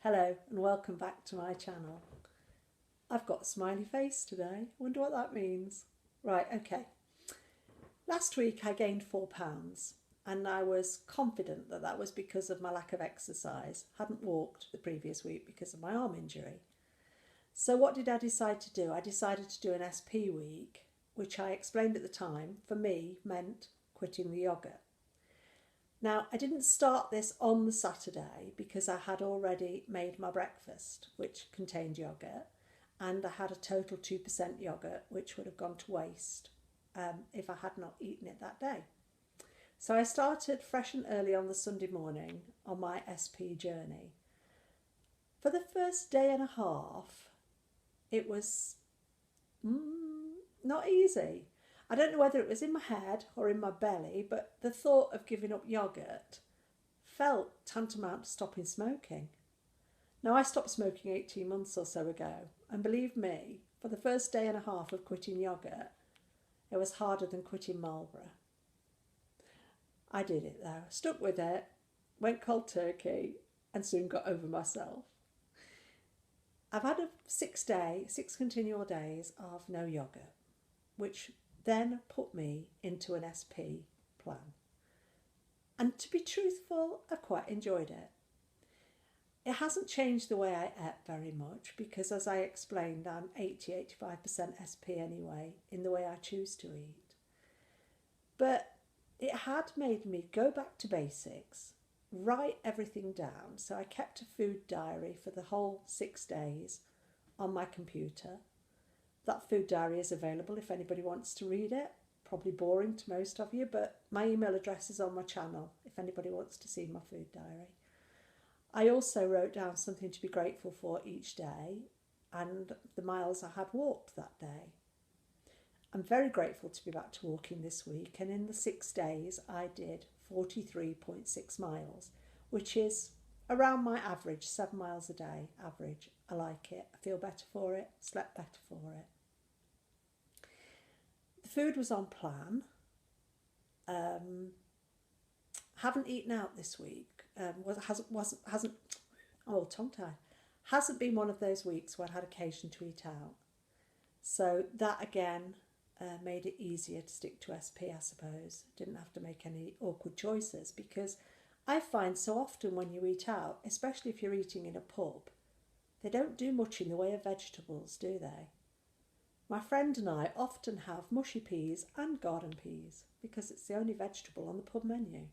Hello and welcome back to my channel. I've got a smiley face today. Wonder what that means. Right, okay. Last week I gained 4 pounds and I was confident that that was because of my lack of exercise. Hadn't walked the previous week because of my arm injury. So what did I decide to do? I decided to do an SP week, which I explained at the time for me meant quitting the yogurt. Now, I didn't start this on the Saturday because I had already made my breakfast, which contained yogurt, and I had a total 2% yogurt, which would have gone to waste if I had not eaten it that day. So I started fresh and early on the Sunday morning on my SP journey. For the first day and a half, it was not easy. I don't know whether it was in my head or in my belly, but the thought of giving up yogurt felt tantamount to stopping smoking. Now, I stopped smoking 18 months or so ago, and believe me, for the first day and a half of quitting yogurt, it was harder than quitting Marlboro. I did it though, stuck with it, went cold turkey, and soon got over myself. I've had six continual days of no yogurt, which then put me into an SP plan. And to be truthful, I've quite enjoyed it. It hasn't changed the way I ate very much because, as I explained, I'm 80-85% SP anyway in the way I choose to eat. But it had made me go back to basics, write everything down. So I kept a food diary for the whole 6 days on my computer. That food diary is available if anybody wants to read it. Probably boring to most of you, but my email address is on my channel if anybody wants to see my food diary. I also wrote down something to be grateful for each day and the miles I had walked that day. I'm very grateful to be back to walking this week, and in the 6 days I did 43.6 miles, which is around my average, 7 miles a day average. I like it. I feel better for it, slept better for it. The food was on plan. Haven't eaten out this week. Hasn't been one of those weeks where I had occasion to eat out. So that again made it easier to stick to SP, I suppose. Didn't have to make any awkward choices because I find so often when you eat out, especially if you're eating in a pub, they don't do much in the way of vegetables, do they? My friend and I often have mushy peas and garden peas because it's the only vegetable on the pub menu.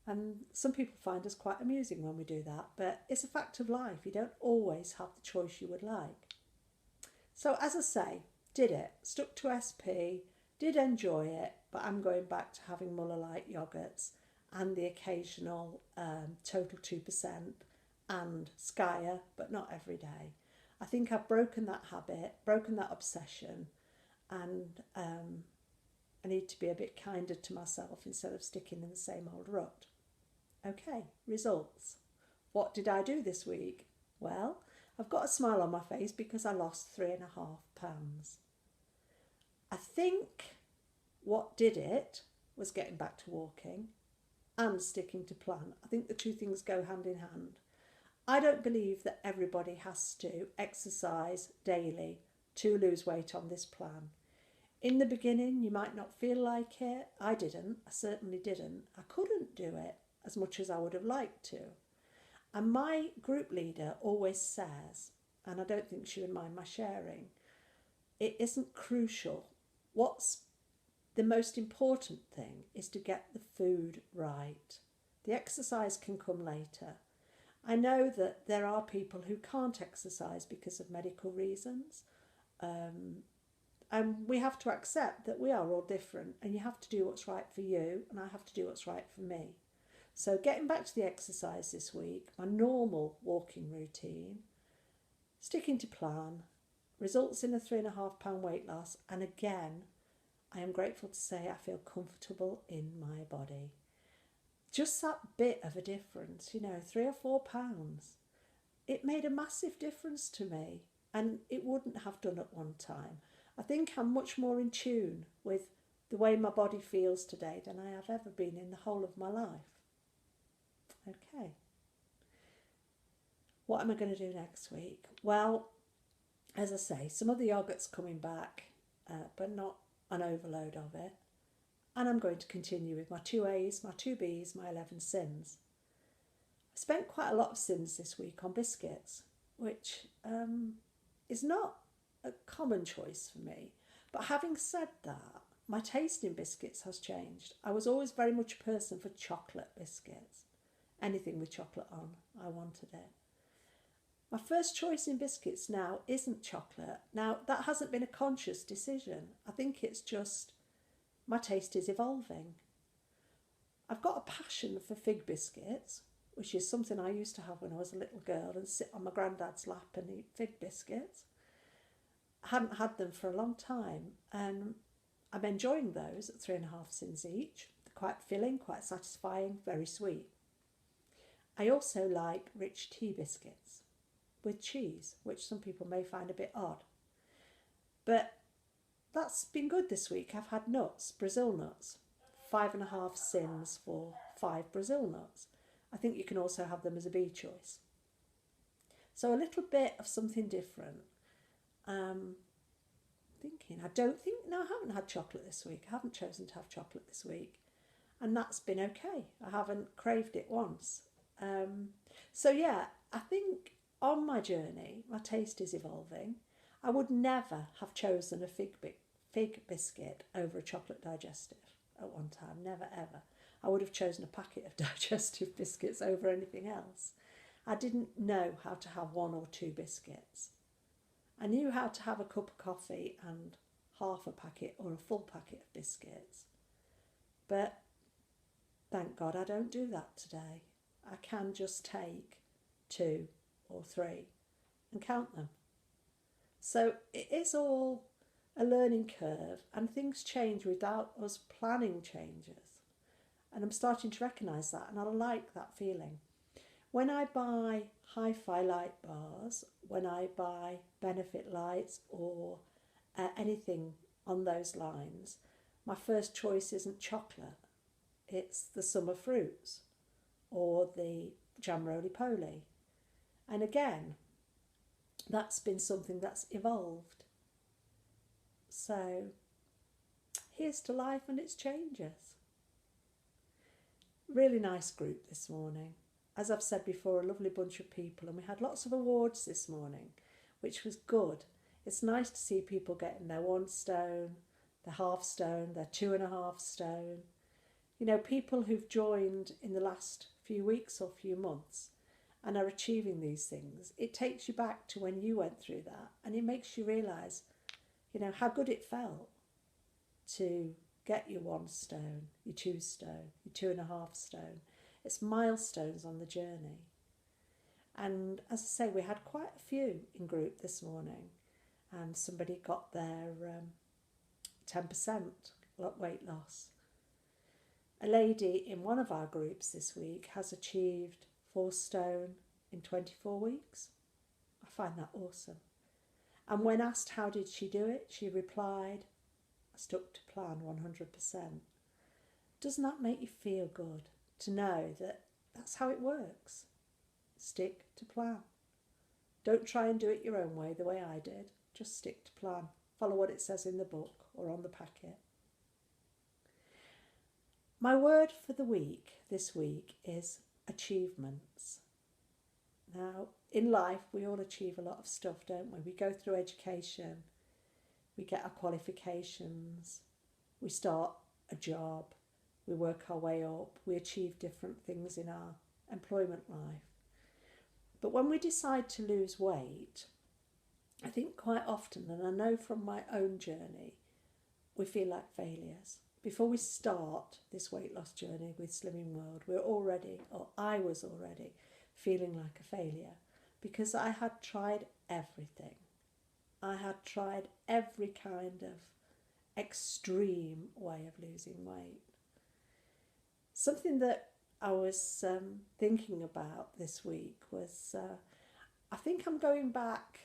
And some people find us quite amusing when we do that, but it's a fact of life. You don't always have the choice you would like. So as I say, did it, stuck to SP, did enjoy it, but I'm going back to having Muller Light yogurts and the occasional total 2% and Skyer, but not every day. I think I've broken that habit, broken that obsession, and I need to be a bit kinder to myself instead of sticking in the same old rut. Okay, results. What did I do this week? Well, I've got a smile on my face because I lost 3.5 pounds. I think what did it was getting back to walking and sticking to plan. I think the two things go hand in hand. I don't believe that everybody has to exercise daily to lose weight on this plan. In the beginning, you might not feel like it. I didn't. I certainly didn't. I couldn't do it as much as I would have liked to. And my group leader always says, and I don't think she would mind my sharing, it isn't crucial. What's the most important thing is to get the food right. The exercise can come later. I know that there are people who can't exercise because of medical reasons. And we have to accept that we are all different and you have to do what's right for you and I have to do what's right for me. So getting back to the exercise this week, my normal walking routine, sticking to plan, results in a 3.5 pound weight loss, and again, I am grateful to say I feel comfortable in my body. Just that bit of a difference, 3 or 4 pounds. It made a massive difference to me and it wouldn't have done at one time. I think I'm much more in tune with the way my body feels today than I have ever been in the whole of my life. Okay. What am I going to do next week? Well, as I say, some of the yogurt's coming back, but not an overload of it. And I'm going to continue with my 2 A's, my 2 B's, my 11 sins. I spent quite a lot of sins this week on biscuits, which is not a common choice for me. But having said that, my taste in biscuits has changed. I was always very much a person for chocolate biscuits. Anything with chocolate on, I wanted it. My first choice in biscuits now isn't chocolate. Now, that hasn't been a conscious decision. I think it's just my taste is evolving. I've got a passion for fig biscuits, which is something I used to have when I was a little girl and sit on my granddad's lap and eat fig biscuits. I hadn't had them for a long time, and I'm enjoying those at 3.5 cents each. They're quite filling, quite satisfying, very sweet. I also like rich tea biscuits with cheese, which some people may find a bit odd. But that's been good this week. I've had nuts, Brazil nuts, 5.5 cents for 5 Brazil nuts. I think you can also have them as a B choice. So a little bit of something different. I haven't had chocolate this week. I haven't chosen to have chocolate this week. And that's been okay. I haven't craved it once. I think on my journey, my taste is evolving. I would never have chosen a fig biscuit over a chocolate digestive at one time. Never, ever. I would have chosen a packet of digestive biscuits over anything else. I didn't know how to have 1 or 2 biscuits. I knew how to have a cup of coffee and half a packet or a full packet of biscuits. But thank God I don't do that today. I can just take 2 or 3 and count them. So it is all a learning curve, and things change without us planning changes. And I'm starting to recognise that, and I like that feeling. When I buy hi-fi light bars, when I buy benefit lights or anything on those lines, my first choice isn't chocolate. It's the summer fruits or the jam roly-poly. And again, that's been something that's evolved. So here's to life and its changes. Really nice group this morning. As I've said before, a lovely bunch of people, and we had lots of awards this morning, which was good. It's nice to see people getting their 1 stone, their half stone, their 2.5 stone. You know, people who've joined in the last few weeks or few months and are achieving these things. It takes you back to when you went through that, and it makes you realise, you know, how good it felt to get your 1 stone, your 2 stone, your 2.5 stone. It's milestones on the journey. And as I say, we had quite a few in group this morning, and somebody got their 10% weight loss. A lady in one of our groups this week has achieved 4 stone in 24 weeks. I find that awesome. And when asked how did she do it, she replied, I stuck to plan 100%. Doesn't that make you feel good to know that that's how it works? Stick to plan. Don't try and do it your own way, the way I did. Just stick to plan. Follow what it says in the book or on the packet. My word for the week this week is achievements. Now, in life, we all achieve a lot of stuff, don't we? We go through education, we get our qualifications, we start a job, we work our way up, we achieve different things in our employment life. But when we decide to lose weight, I think quite often, and I know from my own journey, we feel like failures. Before we start this weight loss journey with Slimming World, I was already feeling like a failure because I had tried everything. I had tried every kind of extreme way of losing weight. Something that I was thinking about this week was, I think I'm going back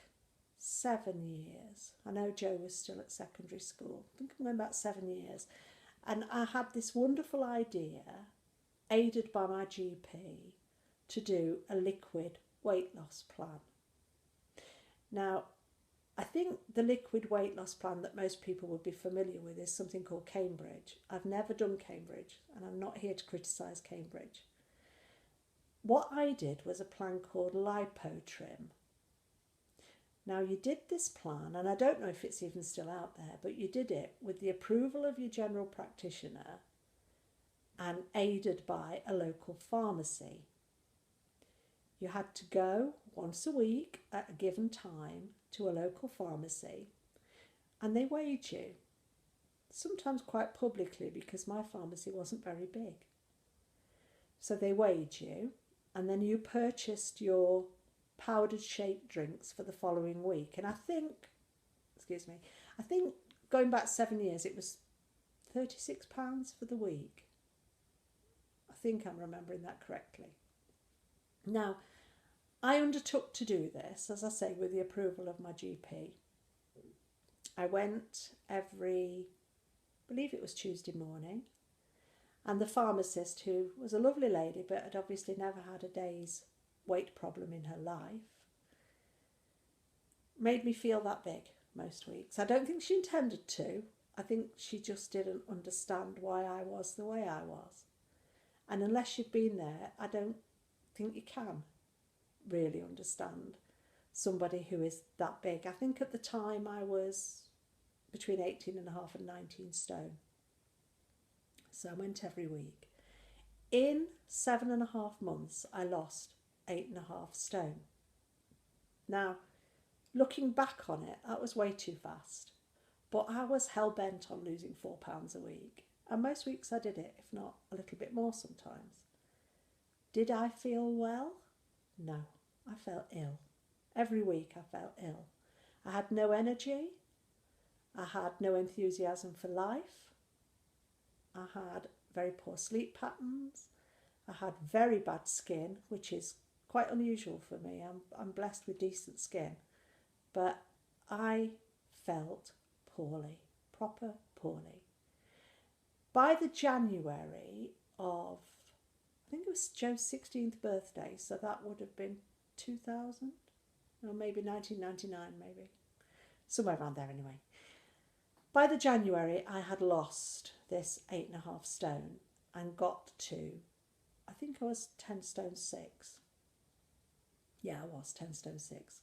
7 years. I know Joe was still at secondary school. I think I'm going back 7 years. And I had this wonderful idea, aided by my GP, to do a liquid weight loss plan. Now, I think the liquid weight loss plan that most people would be familiar with is something called Cambridge. I've never done Cambridge, and I'm not here to criticise Cambridge. What I did was a plan called LipoTrim. Now, you did this plan, and I don't know if it's even still out there, but you did it with the approval of your general practitioner and aided by a local pharmacy. You had to go once a week at a given time to a local pharmacy, and they weighed you, sometimes quite publicly because my pharmacy wasn't very big. So they weighed you, and then you purchased your powdered shake drinks for the following week. And I think going back 7 years, it was £36 for the week. I think I'm remembering that correctly. Now, I undertook to do this, as I say, with the approval of my GP. I went every, I believe it was Tuesday morning, and the pharmacist, who was a lovely lady but had obviously never had a day's weight problem in her life, made me feel that big most weeks. I don't think she intended to. I think she just didn't understand why I was the way I was. And unless you've been there, I don't think you can really understand somebody who is that big. I think at the time I was between 18.5 and 19 stone. So I went every week. In 7.5 months, I lost 8.5 stone. Now, looking back on it, that was way too fast. But I was hell-bent on losing £4 a week. And most weeks I did it, if not a little bit more sometimes. Did I feel well? No, I felt ill. Every week I felt ill. I had no energy. I had no enthusiasm for life. I had very poor sleep patterns. I had very bad skin, which is quite unusual for me. I'm blessed with decent skin. But I felt poorly, proper poorly. By the January of, I think it was Joe's 16th birthday, so that would have been 2000, or maybe 1999, maybe. Somewhere around there anyway. By the January, I had lost this 8.5 stone and got to, I think I was 10 stone 6. Yeah, I was 10 stone 6.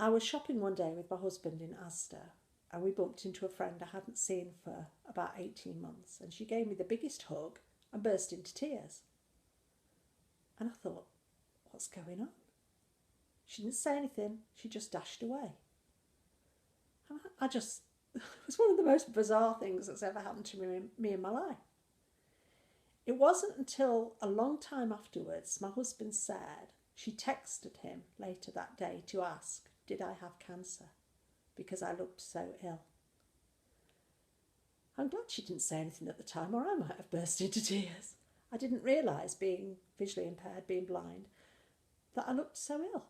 I was shopping one day with my husband in Asda, and we bumped into a friend I hadn't seen for about 18 months, and she gave me the biggest hug and burst into tears. And I thought, what's going on? She didn't say anything, she just dashed away. And it was one of the most bizarre things that's ever happened to me in my life. It wasn't until a long time afterwards my husband said she texted him later that day to ask, did I have cancer? Because I looked so ill. I'm glad she didn't say anything at the time, or I might have burst into tears. I didn't realise, being visually impaired, being blind, that I looked so ill.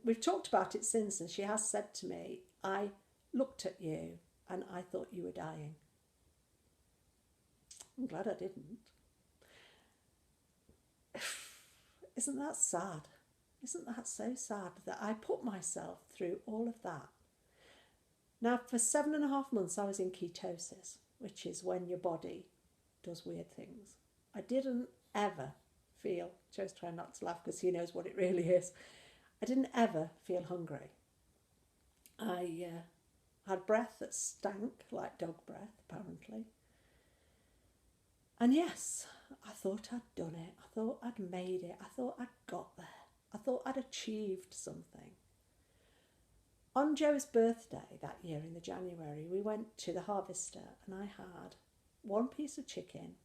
We've talked about it since, and she has said to me, I looked at you and I thought you were dying. I'm glad I didn't. Isn't that sad? Isn't that so sad that I put myself through all of that? Now, for 7.5 months, I was in ketosis, which is when your body does weird things. I didn't ever feel, Joe's trying not to laugh because he knows what it really is, I didn't ever feel hungry. I had breath that stank like dog breath, apparently. And yes, I thought I'd done it. I thought I'd made it. I thought I'd got there. I thought I'd achieved something. On Joe's birthday that year in the January, we went to the harvester and I had one piece of chicken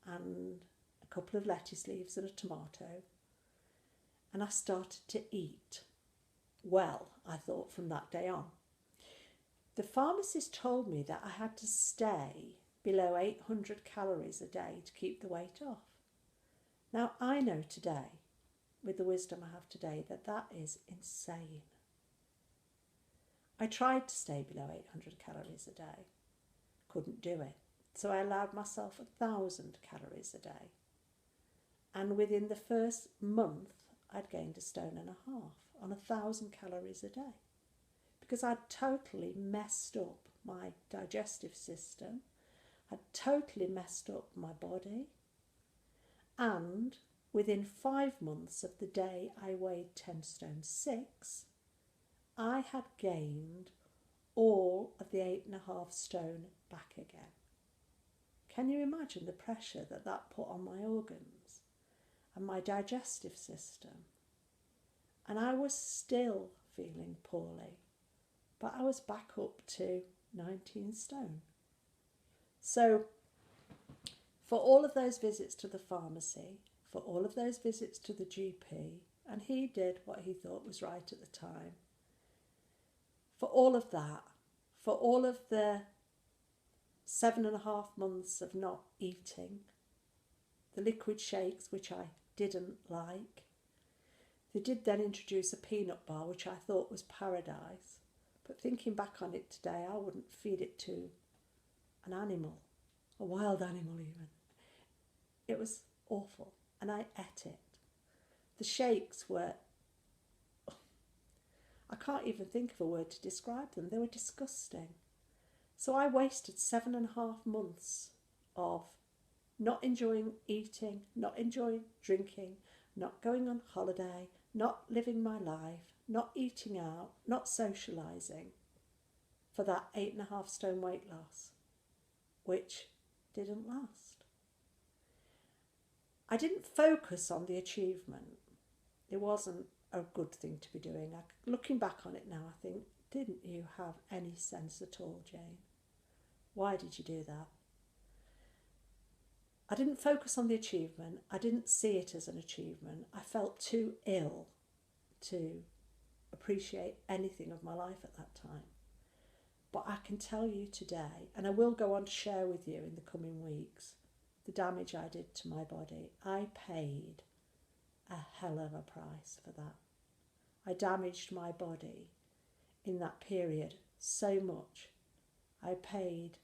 and a couple of lettuce leaves and a tomato. And I started to eat well, I thought, from that day on. The pharmacist told me that I had to stay below 800 calories a day to keep the weight off. Now, I know today, with the wisdom I have today, that that is insane. I tried to stay below 800 calories a day, couldn't do it. So I allowed myself 1,000 calories a day. And within the first month, I'd gained 1.5 stone on 1,000 calories a day, because I'd totally messed up my digestive system, I'd totally messed up my body, and within 5 months of the day I weighed 10 stone 6, I had gained all of the 8.5 stone back again. Can you imagine the pressure that that put on my organs and my digestive system? And I was still feeling poorly, but I was back up to 19 stone. So for all of those visits to the pharmacy, for all of those visits to the GP, and he did what he thought was right at the time, for all of that, for all of the 7.5 months of not eating, the liquid shakes, which I didn't like. They did then introduce a peanut bar, which I thought was paradise. But thinking back on it today, I wouldn't feed it to an animal, a wild animal even. It was awful, and I ate it. The shakes were, I can't even think of a word to describe them. They were disgusting. So I wasted 7.5 months of not enjoying eating, not enjoying drinking, not going on holiday, not living my life, not eating out, not socialising, for that 8.5 stone weight loss, which didn't last. I didn't focus on the achievement. It wasn't a good thing to be doing. Looking back on it now, I think, didn't you have any sense at all, Jane? Why did you do that? I didn't focus on the achievement. I didn't see it as an achievement. I felt too ill to appreciate anything of my life at that time. But I can tell you today, and I will go on to share with you in the coming weeks, the damage I did to my body. I paid a hell of a price for that. I damaged my body in that period so much. I paid,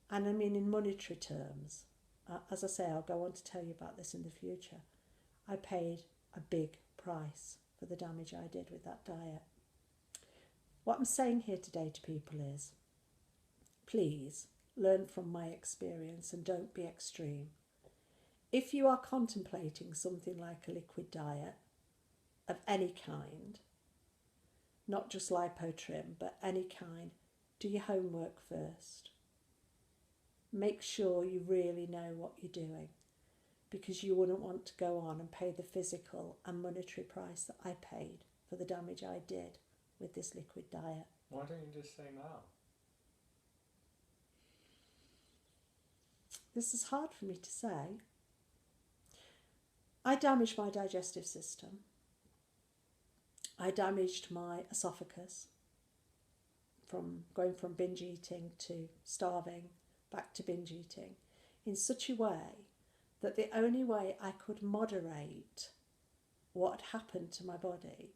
and I mean in monetary terms, as I say, I'll go on to tell you about this in the future. I paid a big price for the damage I did with that diet. What I'm saying here today to people is, please learn from my experience and don't be extreme. If you are contemplating something like a liquid diet of any kind, not just lipotrim, but any kind, do your homework first. Make sure you really know what you're doing, because you wouldn't want to go on and pay the physical and monetary price that I paid for the damage I did with this liquid diet. Why don't you just say now? This is hard for me to say. I damaged my digestive system. I damaged my esophagus from going from binge eating to starving back to binge eating in such a way that the only way I could moderate what had happened to my body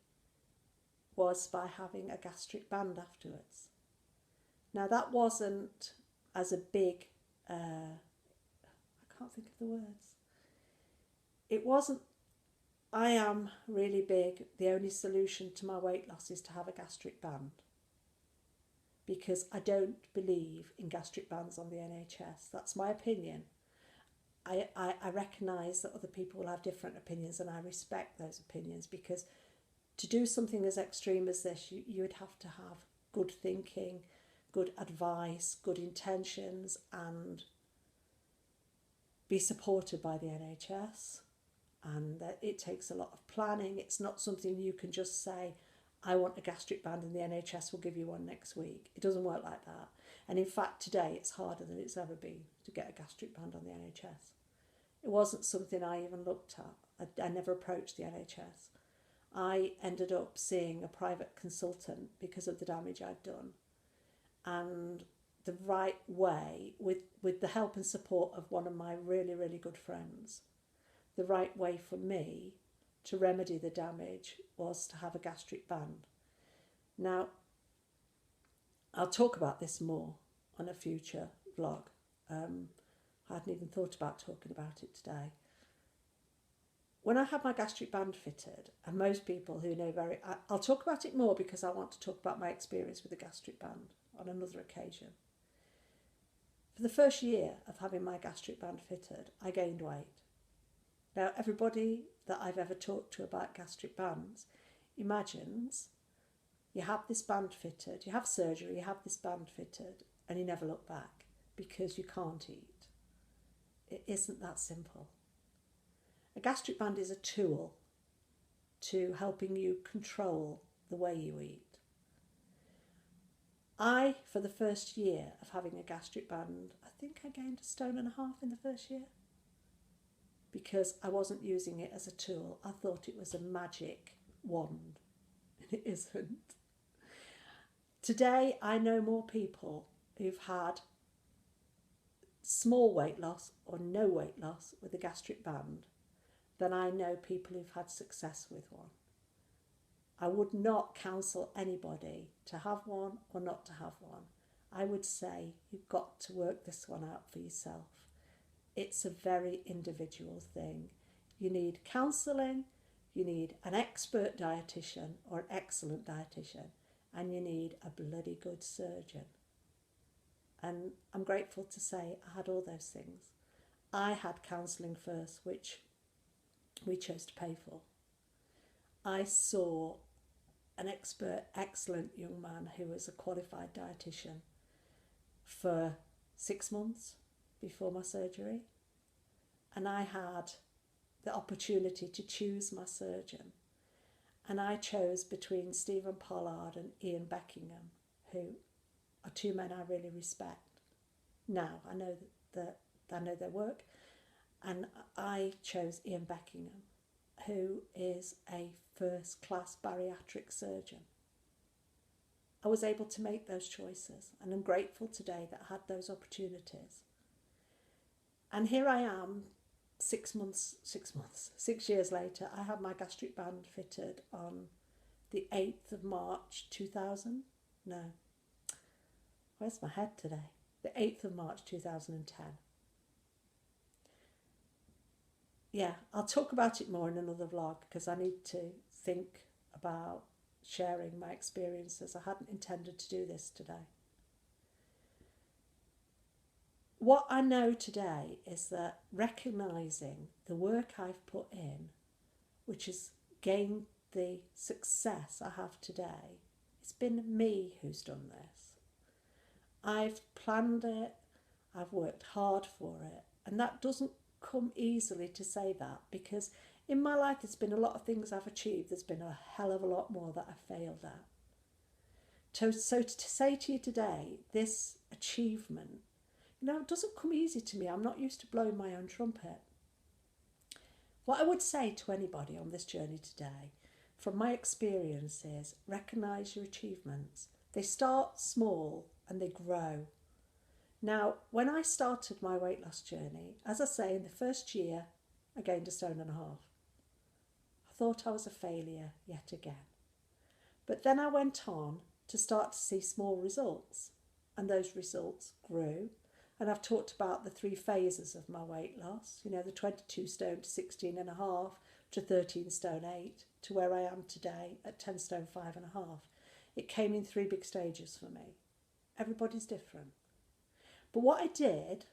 was by having a gastric band afterwards. Now that wasn't as a big, I can't think of the words. It wasn't, I am really big, the only solution to my weight loss is to have a gastric band. Because I don't believe in gastric bands on the NHS. That's my opinion. I recognise that other people will have different opinions, and I respect those opinions, because to do something as extreme as this, you would have to have good thinking, good advice, good intentions, and be supported by the NHS. And that it takes a lot of planning. It's not something you can just say, I want a gastric band and the NHS will give you one next week. It doesn't work like that. And in fact, today it's harder than it's ever been to get a gastric band on the NHS. It wasn't something I even looked at. I never approached the NHS. I ended up seeing a private consultant because of the damage I'd done. And the right way, with the help and support of one of my really, really good friends, the right way for me to remedy the damage was to have a gastric band. Now, I'll talk about this more on a future vlog. I hadn't even thought about talking about it today. when I had my gastric band fitted, and most people who know I'll talk about it more because I want to talk about my experience with the gastric band on another occasion. For the first year of having my gastric band fitted, I gained weight. Now, everybody that I've ever talked to about gastric bands imagines you have this band fitted, you have surgery, you have this band fitted, and you never look back because you can't eat. It isn't that simple. A gastric band is a tool to helping you control the way you eat. For the first year of having a gastric band, I think I gained 1.5 stone in the first year because I wasn't using it as a tool. I thought it was a magic wand, and it isn't. Today, I know more people who've had small weight loss or no weight loss with a gastric band than I know people who've had success with one. I would not counsel anybody to have one or not to have one. I would say you've got to work this one out for yourself. It's a very individual thing. You need counselling, you need an expert dietitian or an excellent dietitian, and you need a bloody good surgeon. And I'm grateful to say I had all those things. I had counselling first, which we chose to pay for. I saw an expert, excellent young man who was a qualified dietitian for 6 months before my surgery. And I had the opportunity to choose my surgeon. And I chose between Stephen Pollard and Ian Beckingham, who are two men I really respect. Now, I know that I know their work. And I chose Ian Beckingham, who is a first-class bariatric surgeon. I was able to make those choices, and I'm grateful today that I had those opportunities. And here I am, 6 years later. I had my gastric band fitted on the 8th of March 2000. No, where's my head today? The 8th of March 2010. Yeah, I'll talk about it more in another vlog because I need to think about sharing my experiences. I hadn't intended to do this today. What I know today is that recognising the work I've put in, which has gained the success I have today, it's been me who's done this. I've planned it, I've worked hard for it, and that doesn't come easily to say that because in my life there's been a lot of things I've achieved, there's been a hell of a lot more that I've failed at. So to say to you today, this achievement, it doesn't come easy to me. I'm not used to blowing my own trumpet. What I would say to anybody on this journey today, from my experience, is recognise your achievements. They start small and they grow. Now, when I started my weight loss journey, as I say, in the first year, I gained 1.5 stone. I thought I was a failure yet again. But then I went on to start to see small results, and those results grew. And I've talked about the 3 phases of my weight loss, the 22 stone to 16.5 to 13 stone 8 to where I am today at 10 stone 5.5. It came in 3 big stages for me. Everybody's different. But what I did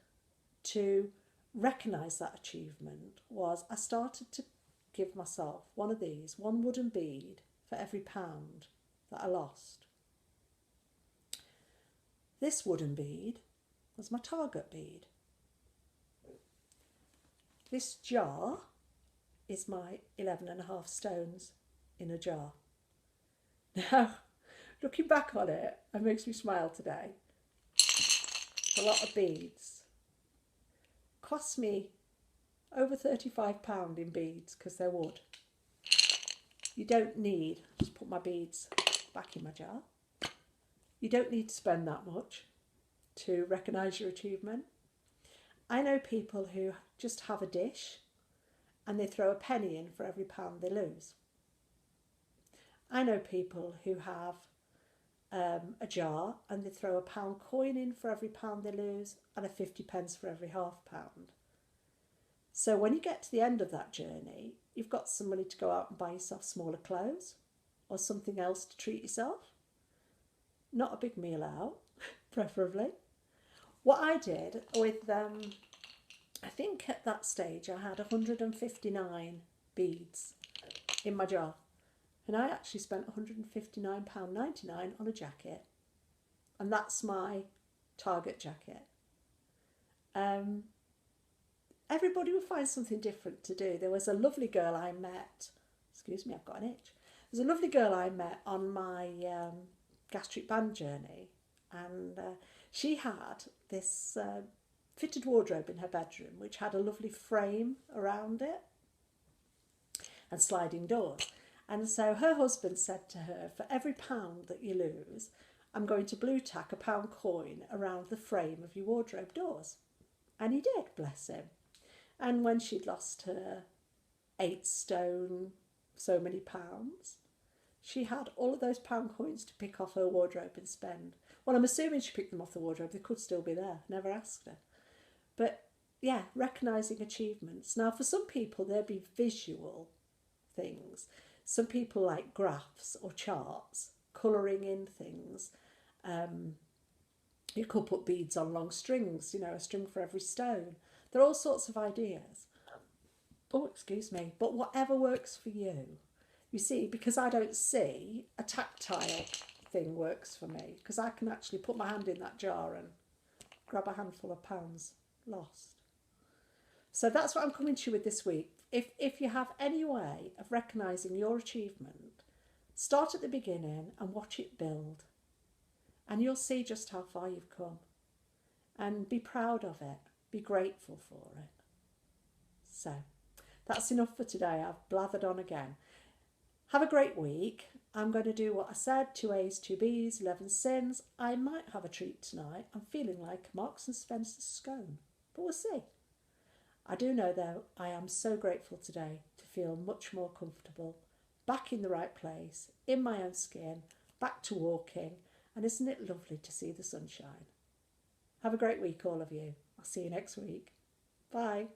to recognise that achievement was I started to give myself one wooden bead for every pound that I lost. This wooden bead was my target bead. This jar is my 11.5 stones in a jar. Now, looking back on it, it makes me smile today. A lot of beads. Cost me over £35 in beads because they're wood. You don't need, just put my beads back in my jar. You don't need to spend that much to recognise your achievement. I know people who just have a dish and they throw a penny in for every pound they lose. I know people who have a jar and they throw a £1 coin in for every pound they lose and a 50 pence for every £0.5. So when you get to the end of that journey, you've got some money to go out and buy yourself smaller clothes or something else to treat yourself. Not a big meal out, preferably. What I did with, I think at that stage I had 159 beads in my jar. And I actually spent £159.99 on a jacket. And that's my target jacket. Everybody will find something different to do. There was a lovely girl I met, excuse me, I've got an itch. There's a lovely girl I met on my gastric band journey, and she had this fitted wardrobe in her bedroom which had a lovely frame around it and sliding doors. And so her husband said to her, for every £1 that you lose, I'm going to blue tack a £1 coin around the frame of your wardrobe doors. And he did, bless him. And when she'd lost her 8 stone, so many pounds, she had all of those £1 coins to pick off her wardrobe and spend. Well, I'm assuming she picked them off the wardrobe. They could still be there. Never asked her. But yeah, recognising achievements. Now, for some people, there'd be visual things. Some people like graphs or charts, colouring in things. You could put beads on long strings, a string for every stone. There are all sorts of ideas. Oh, excuse me. But whatever works for you. You see, because I don't see, a tactile thing works for me. Because I can actually put my hand in that jar and grab a handful of pounds lost. So that's what I'm coming to you with this week. If you have any way of recognising your achievement, start at the beginning and watch it build. And you'll see just how far you've come. And be proud of it. Be grateful for it. So, that's enough for today. I've blathered on again. Have a great week. I'm going to do what I said, 2 A's, 2 B's, 11 sins. I might have a treat tonight. I'm feeling like Marks and Spencer's scone. But we'll see. I do know, though, I am so grateful today to feel much more comfortable, back in the right place, in my own skin, back to walking. And isn't it lovely to see the sunshine? Have a great week, all of you. I'll see you next week. Bye.